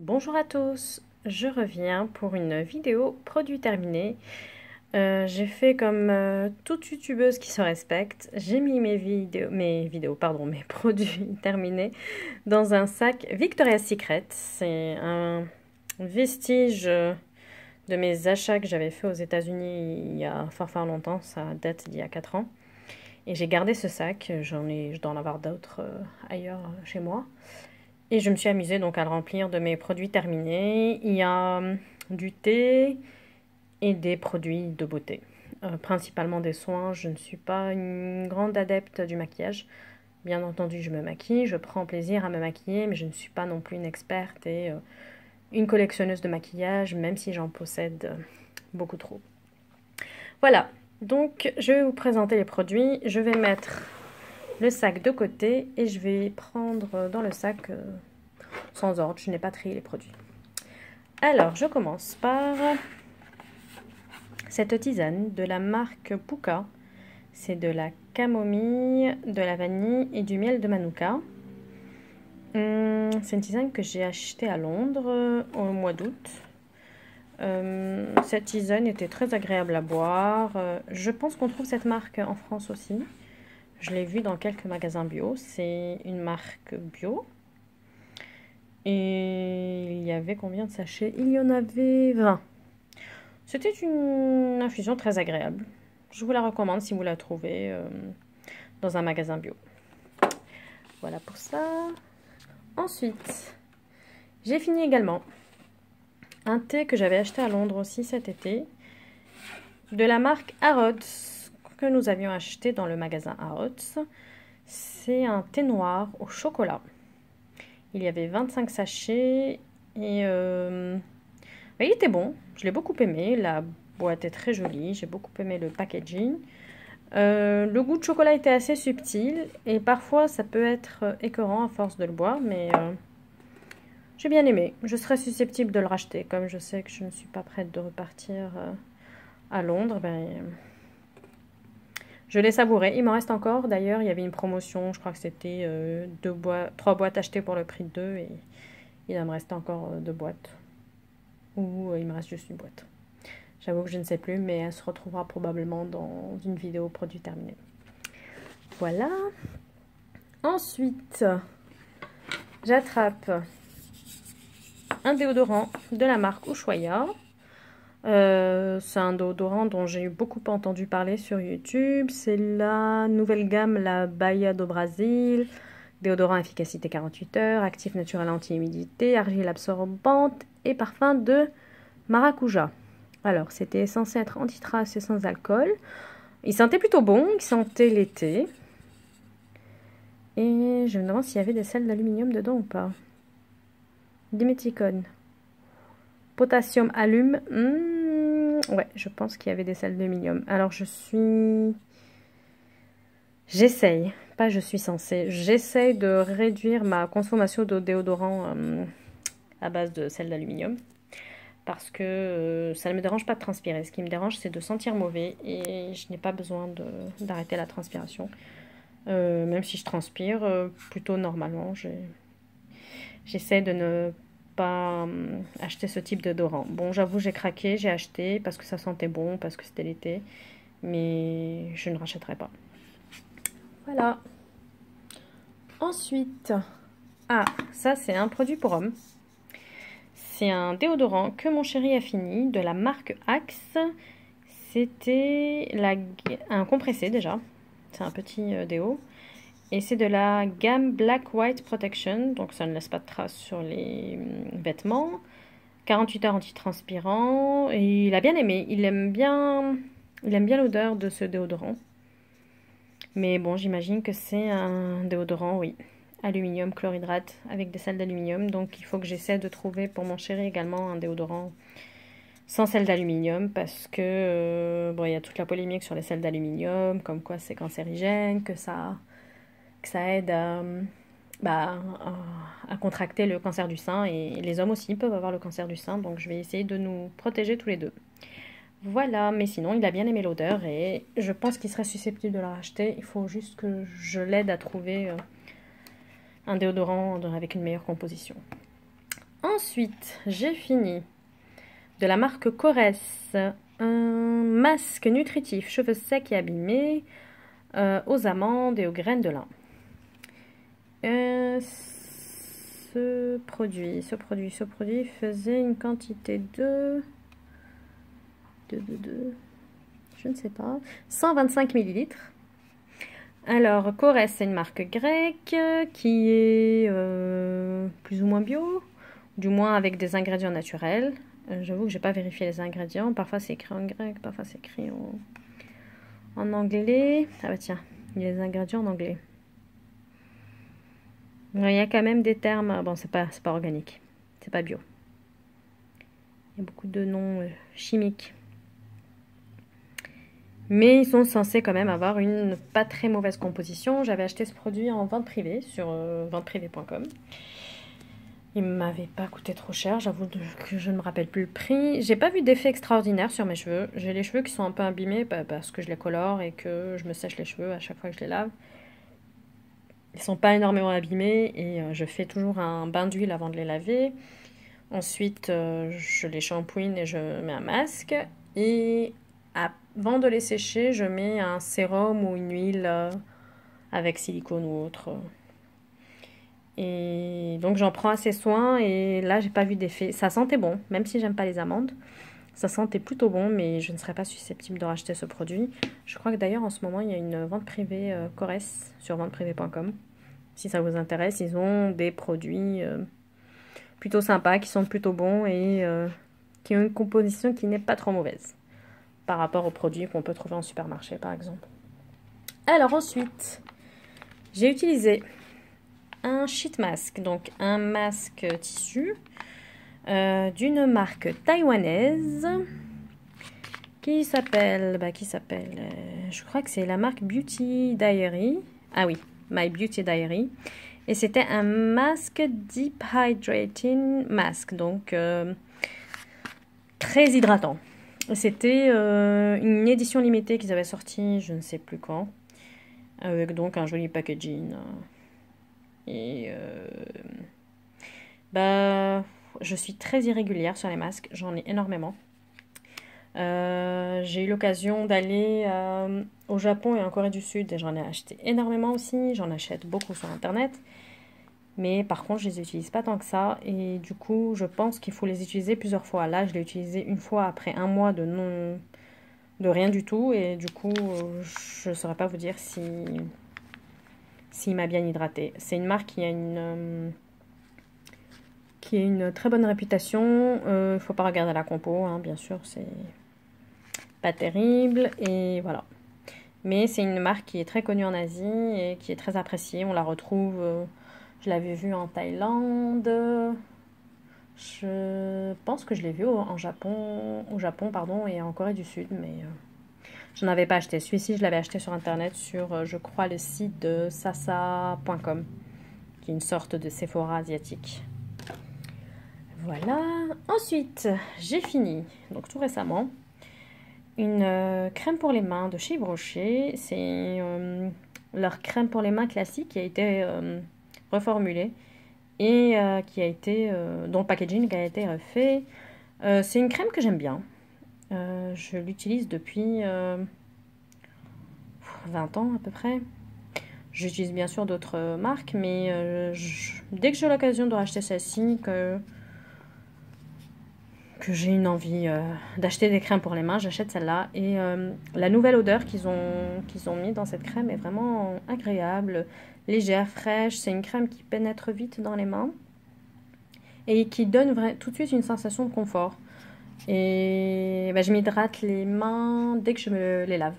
Bonjour à tous, je reviens pour une vidéo produit terminé. J'ai fait comme toute youtubeuse qui se respecte, j'ai mis mes produits terminés dans un sac Victoria's Secret. C'est un vestige de mes achats que j'avais fait aux États-Unis il y a fort longtemps, ça date d'il y a 4 ans. Et j'ai gardé ce sac, je dois en avoir d'autres ailleurs chez moi. Et je me suis amusée donc à le remplir de mes produits terminés. Il y a du thé et des produits de beauté. Principalement des soins. Je ne suis pas une grande adepte du maquillage. Bien entendu, je me maquille, je prends plaisir à me maquiller, mais je ne suis pas non plus une experte et une collectionneuse de maquillage, même si j'en possède beaucoup trop. Voilà, donc je vais vous présenter les produits. Je vais mettre le sac de côté et je vais prendre dans le sac sans ordre, je n'ai pas trié les produits. Alors, je commence par cette tisane de la marque Puka. C'est de la camomille, de la vanille et du miel de manuka. C'est une tisane que j'ai achetée à Londres au mois d'août. Cette tisane était très agréable à boire. Je pense qu'on trouve cette marque en France aussi. Je l'ai vue dans quelques magasins bio. C'est une marque bio. Et il y avait combien de sachets? Il y en avait 20. C'était une infusion très agréable. Je vous la recommande si vous la trouvez dans un magasin bio. Voilà pour ça. Ensuite, j'ai fini également un thé que j'avais acheté à Londres aussi cet été, de la marque Harrods, que nous avions acheté dans le magasin Harrods. C'est un thé noir au chocolat. Il y avait 25 sachets et il était bon. Je l'ai beaucoup aimé. La boîte est très jolie. J'ai beaucoup aimé le packaging. Le goût de chocolat était assez subtil et parfois ça peut être écœurant à force de le boire, mais j'ai bien aimé. Je serais susceptible de le racheter. Comme je sais que je ne suis pas prête de repartir à Londres, je l'ai savouré. Il m'en reste encore. D'ailleurs, il y avait une promotion. Je crois que c'était 3 boîtes achetées pour le prix de 2 et il en me reste encore 2 boîtes. Ou il me reste juste une boîte. J'avoue que je ne sais plus, mais elle se retrouvera probablement dans une vidéo produit terminé. Voilà. Ensuite, j'attrape un déodorant de la marque Ushuaia. C'est un déodorant dont j'ai beaucoup entendu parler sur YouTube. C'est la nouvelle gamme, la Bahia do Brasil. Déodorant efficacité 48 heures, actif naturel anti-humidité, argile absorbante et parfum de maracuja. Alors, c'était censé être anti-trace et sans alcool. Il sentait plutôt bon, il sentait l'été. Et je me demande s'il y avait des sels d'aluminium dedans ou pas. Diméthicone. Potassium allume. Ouais, je pense qu'il y avait des sels d'aluminium. Alors, j'essaye, pas je suis censée. J'essaye de réduire ma consommation de déodorant à base de sels d'aluminium. Parce que ça ne me dérange pas de transpirer. Ce qui me dérange, c'est de sentir mauvais et je n'ai pas besoin d'arrêter la transpiration. Même si je transpire, plutôt normalement, j'essaie de ne pas acheter ce type de déodorant. Bon, j'avoue, j'ai craqué, j'ai acheté parce que ça sentait bon, parce que c'était l'été, mais je ne rachèterai pas. Voilà. Ensuite, ça c'est un produit pour homme. C'est un déodorant que mon chéri a fini, de la marque Axe. C'était un compressé déjà. C'est un petit déo. Et c'est de la gamme Black White Protection. Donc ça ne laisse pas de traces sur les vêtements. 48 heures antitranspirant. Et il a bien aimé. Il aime bien l'odeur de ce déodorant. Mais bon, j'imagine que c'est un déodorant, oui. Aluminium chlorhydrate avec des sels d'aluminium. Donc il faut que j'essaie de trouver pour mon chéri également un déodorant sans sel d'aluminium parce que il y a toute la polémique sur les sels d'aluminium, comme quoi c'est cancérigène, que ça aide à contracter le cancer du sein et les hommes aussi peuvent avoir le cancer du sein. Donc je vais essayer de nous protéger tous les deux. Voilà, mais sinon il a bien aimé l'odeur et je pense qu'il serait susceptible de la racheter. Il faut juste que je l'aide à trouver un déodorant avec une meilleure composition. Ensuite, j'ai fini de la marque Coresse, un masque nutritif, cheveux secs et abîmés, aux amandes et aux graines de lin. Ce produit faisait une quantité de je ne sais pas, 125 millilitres. Alors, Coresse, c'est une marque grecque qui est plus ou moins bio, du moins avec des ingrédients naturels. J'avoue que j'ai pas vérifié les ingrédients. Parfois c'est écrit en grec, parfois c'est écrit en anglais. Ah bah tiens, il y a les ingrédients en anglais. Il y a quand même des termes. Bon, c'est pas organique, c'est pas bio. Il y a beaucoup de noms chimiques. Mais ils sont censés quand même avoir une pas très mauvaise composition. J'avais acheté ce produit en vente privée sur venteprivée.com. Il ne m'avait pas coûté trop cher, j'avoue que je ne me rappelle plus le prix. J'ai pas vu d'effet extraordinaire sur mes cheveux. J'ai les cheveux qui sont un peu abîmés parce que je les colore et que je me sèche les cheveux à chaque fois que je les lave. Ils sont pas énormément abîmés et je fais toujours un bain d'huile avant de les laver. Ensuite, je les shampouine et je mets un masque. Et avant de les sécher, je mets un sérum ou une huile avec silicone ou autre. Et donc j'en prends assez soin et là j'ai pas vu d'effet. Ça sentait bon, même si j'aime pas les amandes. Ça sentait plutôt bon, mais je ne serais pas susceptible de racheter ce produit. Je crois que d'ailleurs en ce moment il y a une vente privée Coresse sur venteprivée.com. Si ça vous intéresse, ils ont des produits plutôt sympas, qui sont plutôt bons et qui ont une composition qui n'est pas trop mauvaise par rapport aux produits qu'on peut trouver en supermarché par exemple. Alors ensuite, j'ai utilisé un sheet mask, donc un masque tissu d'une marque taïwanaise qui s'appelle, je crois que c'est la marque Beauty Diary. Ah oui, My Beauty Diary. Et c'était un masque Deep Hydrating Mask, donc très hydratant. C'était une édition limitée qu'ils avaient sortie, je ne sais plus quand, avec donc un joli packaging. Et je suis très irrégulière sur les masques, j'en ai énormément. J'ai eu l'occasion d'aller au Japon et en Corée du Sud et j'en ai acheté énormément aussi. J'en achète beaucoup sur internet, mais par contre je les utilise pas tant que ça et du coup je pense qu'il faut les utiliser plusieurs fois. Là je l'ai utilisé une fois après un mois de rien du tout et du coup je saurais pas vous dire s'il m'a bien hydraté. C'est une marque qui a une très bonne réputation. Faut pas regarder la compo, hein, bien sûr, c'est pas terrible et voilà. Mais c'est une marque qui est très connue en Asie et qui est très appréciée. On la retrouve, je l'avais vue en Thaïlande. Je pense que je l'ai vue au Japon pardon, et en Corée du Sud, mais je n'en avais pas acheté. Celui-ci, je l'avais acheté sur internet sur, je crois, le site de sasa.com, qui est une sorte de Sephora asiatique. Voilà. Ensuite, j'ai fini, donc tout récemment, une crème pour les mains de chez Yves Rocher. C'est leur crème pour les mains classique qui a été reformulée et qui a été, dont le packaging a été refait. C'est une crème que j'aime bien. Je l'utilise depuis 20 ans à peu près. J'utilise bien sûr d'autres marques, mais dès que j'ai l'occasion de racheter celle-ci, que j'ai une envie d'acheter des crèmes pour les mains, j'achète celle-là. Et la nouvelle odeur qu'ils ont mis dans cette crème est vraiment agréable, légère, fraîche. C'est une crème qui pénètre vite dans les mains et qui donne tout de suite une sensation de confort. Et je m'hydrate les mains dès que je me les lave.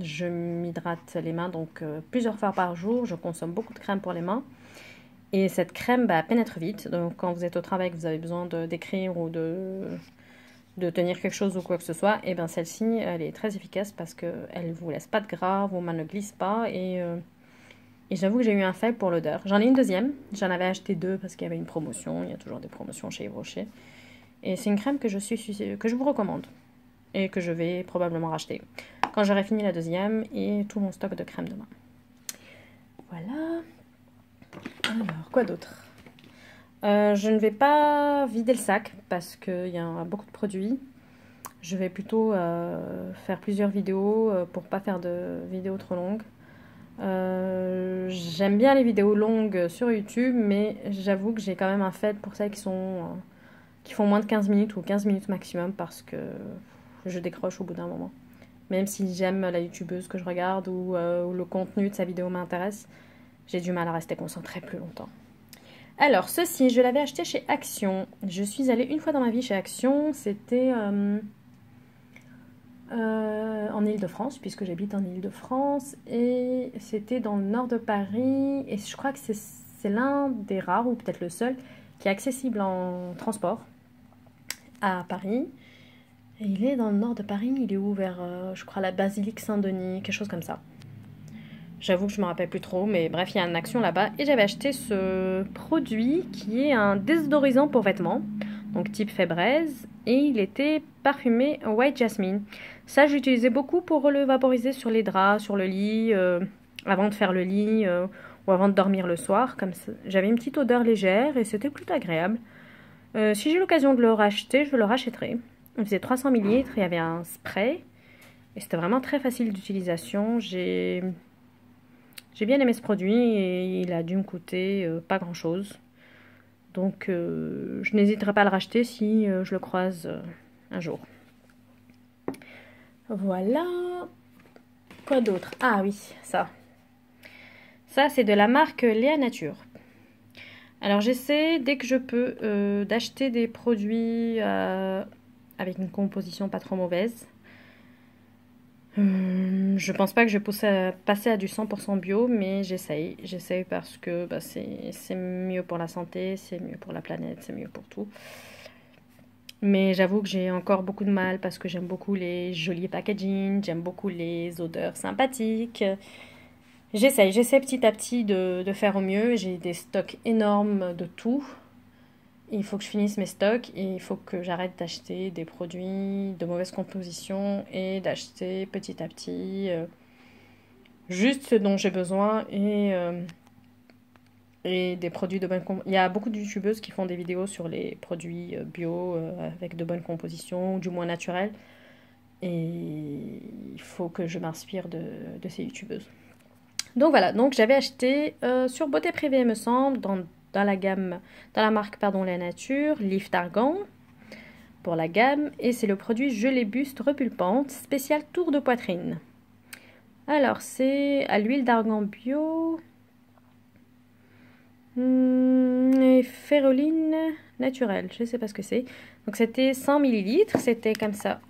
Je m'hydrate les mains donc plusieurs fois par jour. Je consomme beaucoup de crème pour les mains. Et cette crème pénètre vite. Donc quand vous êtes au travail, que vous avez besoin d'écrire ou de tenir quelque chose ou quoi que ce soit, et bien celle-ci, elle est très efficace parce qu'elle ne vous laisse pas de gras, vos mains ne glissent pas. Et j'avoue que j'ai eu un faible pour l'odeur. J'en ai une deuxième. J'en avais acheté 2 parce qu'il y avait une promotion. Il y a toujours des promotions chez Yves Rocher. Et c'est une crème que je vous recommande. Et que je vais probablement racheter quand j'aurai fini la deuxième et tout mon stock de crème de main. Voilà. Alors, quoi d'autre? Je ne vais pas vider le sac parce qu'il y a beaucoup de produits. Je vais plutôt faire plusieurs vidéos pour pas faire de vidéos trop longues. J'aime bien les vidéos longues sur YouTube, mais j'avoue que j'ai quand même un fait pour celles qui font moins de 15 minutes ou 15 minutes maximum parce que je décroche au bout d'un moment. Même si j'aime la youtubeuse que je regarde ou le contenu de sa vidéo m'intéresse, j'ai du mal à rester concentrée plus longtemps. Alors, ceci, je l'avais acheté chez Action. Je suis allée une fois dans ma vie chez Action. C'était en Île-de-France, puisque j'habite en Île-de-France. Et c'était dans le nord de Paris. Et je crois que c'est l'un des rares, ou peut-être le seul, qui est accessible en transport à Paris. Et il est dans le nord de Paris. Il est où vers, je crois, la basilique Saint-Denis, quelque chose comme ça. J'avoue que je ne me rappelle plus trop, mais bref, il y a une Action là-bas. Et j'avais acheté ce produit qui est un désodorisant pour vêtements, donc type Febreze, et il était parfumé White Jasmine. Ça, j'utilisais beaucoup pour le vaporiser sur les draps, sur le lit, avant de faire le lit ou avant de dormir le soir. Comme ça, j'avais une petite odeur légère et c'était plutôt agréable. Si j'ai l'occasion de le racheter, je le rachèterai. Il faisait 300 ml, il y avait un spray et c'était vraiment très facile d'utilisation. J'ai bien aimé ce produit et il a dû me coûter pas grand chose. Donc je n'hésiterai pas à le racheter si je le croise un jour. Voilà. Quoi d'autre? Ah oui, ça. Ça, c'est de la marque Léa Nature. Alors j'essaie dès que je peux d'acheter des produits avec une composition pas trop mauvaise. Je pense pas que je vais passer à du 100% bio, mais j'essaye. J'essaye parce que bah, c'est mieux pour la santé, c'est mieux pour la planète, c'est mieux pour tout. Mais j'avoue que j'ai encore beaucoup de mal parce que j'aime beaucoup les jolis packaging, j'aime beaucoup les odeurs sympathiques. J'essaye petit à petit de faire au mieux. J'ai des stocks énormes de tout. Il faut que je finisse mes stocks et il faut que j'arrête d'acheter des produits de mauvaise composition et d'acheter petit à petit juste ce dont j'ai besoin et des produits de bonne composition. Il y a beaucoup de youtubeuses qui font des vidéos sur les produits bio avec de bonnes compositions, ou du moins naturelles. Et il faut que je m'inspire de ces youtubeuses. Donc voilà, donc j'avais acheté sur Beauté Privée, il me semble, dans la marque La Nature, Lift d'argan pour la gamme. Et c'est le produit gelée buste repulpante, spécial tour de poitrine. Alors, c'est à l'huile d'argan bio et féruline naturelle, je ne sais pas ce que c'est. Donc c'était 100 ml, c'était comme ça,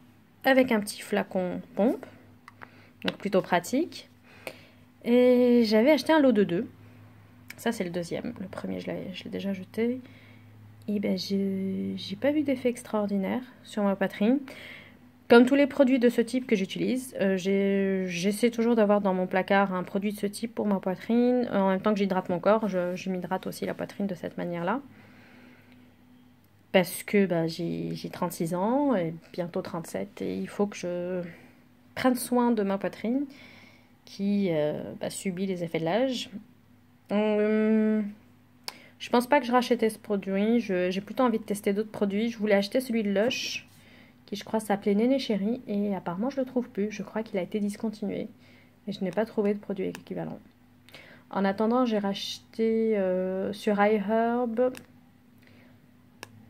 avec un petit flacon pompe, donc plutôt pratique. Et j'avais acheté un lot de 2. Ça, c'est le deuxième. Le premier, je l'ai déjà jeté. Et ben, j'ai pas vu d'effet extraordinaire sur ma poitrine. Comme tous les produits de ce type que j'utilise, j'essaie toujours d'avoir dans mon placard un produit de ce type pour ma poitrine. En même temps que j'hydrate mon corps, je m'hydrate aussi la poitrine de cette manière-là. Parce que bah, j'ai 36 ans, et bientôt 37, et il faut que je prenne soin de ma poitrine qui subit les effets de l'âge. Je pense pas que je rachetais ce produit. J'ai plutôt envie de tester d'autres produits. Je voulais acheter celui de Lush, qui je crois s'appelait Néné Chérie, et apparemment je le trouve plus. Je crois qu'il a été discontinué. Et je n'ai pas trouvé de produit équivalent. En attendant, j'ai racheté sur iHerb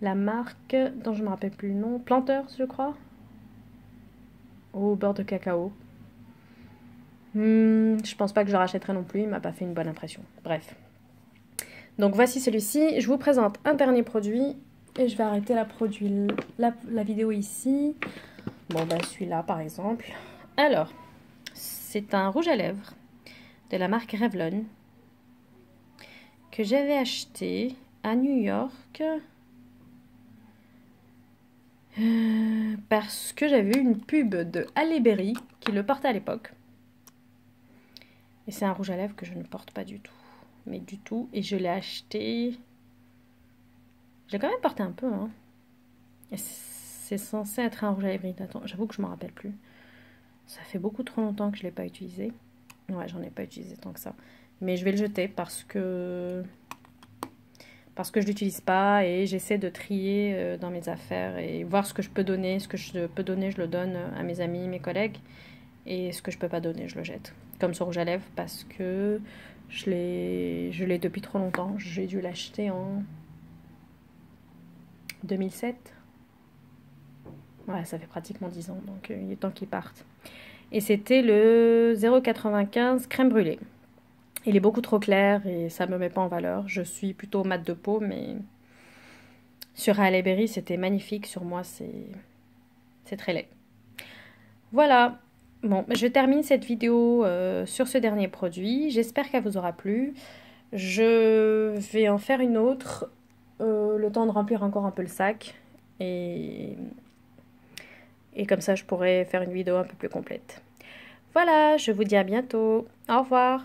la marque dont je ne me rappelle plus le nom, Planters, je crois, au beurre de cacao. Je pense pas que je le rachèterai non plus, il m'a pas fait une bonne impression. Bref. Donc voici celui-ci. Je vous présente un dernier produit et je vais arrêter la vidéo ici. Bon, ben celui-là par exemple. Alors, c'est un rouge à lèvres de la marque Revlon que j'avais acheté à New York parce que j'avais vu une pub de Halle Berry qui le portait à l'époque. Et c'est un rouge à lèvres que je ne porte pas du tout. Mais du tout. Et je l'ai acheté. J'ai quand même porté un peu. Hein. C'est censé être un rouge à lèvres hydratant. J'avoue que je ne me rappelle plus. Ça fait beaucoup trop longtemps que je ne l'ai pas utilisé. Ouais, j'en ai pas utilisé tant que ça. Mais je vais le jeter parce que parce que je l'utilise pas et j'essaie de trier dans mes affaires et voir ce que je peux donner. Ce que je peux donner, je le donne à mes amis, mes collègues. Et ce que je peux pas donner, je le jette. Comme ce rouge à lèvres parce que je l'ai depuis trop longtemps. J'ai dû l'acheter en 2007. Ouais, ça fait pratiquement 10 ans, donc il est temps qu'il parte. Et c'était le 0,95 crème brûlée. Il est beaucoup trop clair et ça me met pas en valeur. Je suis plutôt mat de peau, mais sur Halle Berry, c'était magnifique. Sur moi, c'est très laid. Voilà. Bon, je termine cette vidéo sur ce dernier produit. J'espère qu'elle vous aura plu. Je vais en faire une autre, le temps de remplir encore un peu le sac. Et comme ça, je pourrai faire une vidéo un peu plus complète. Voilà, je vous dis à bientôt. Au revoir.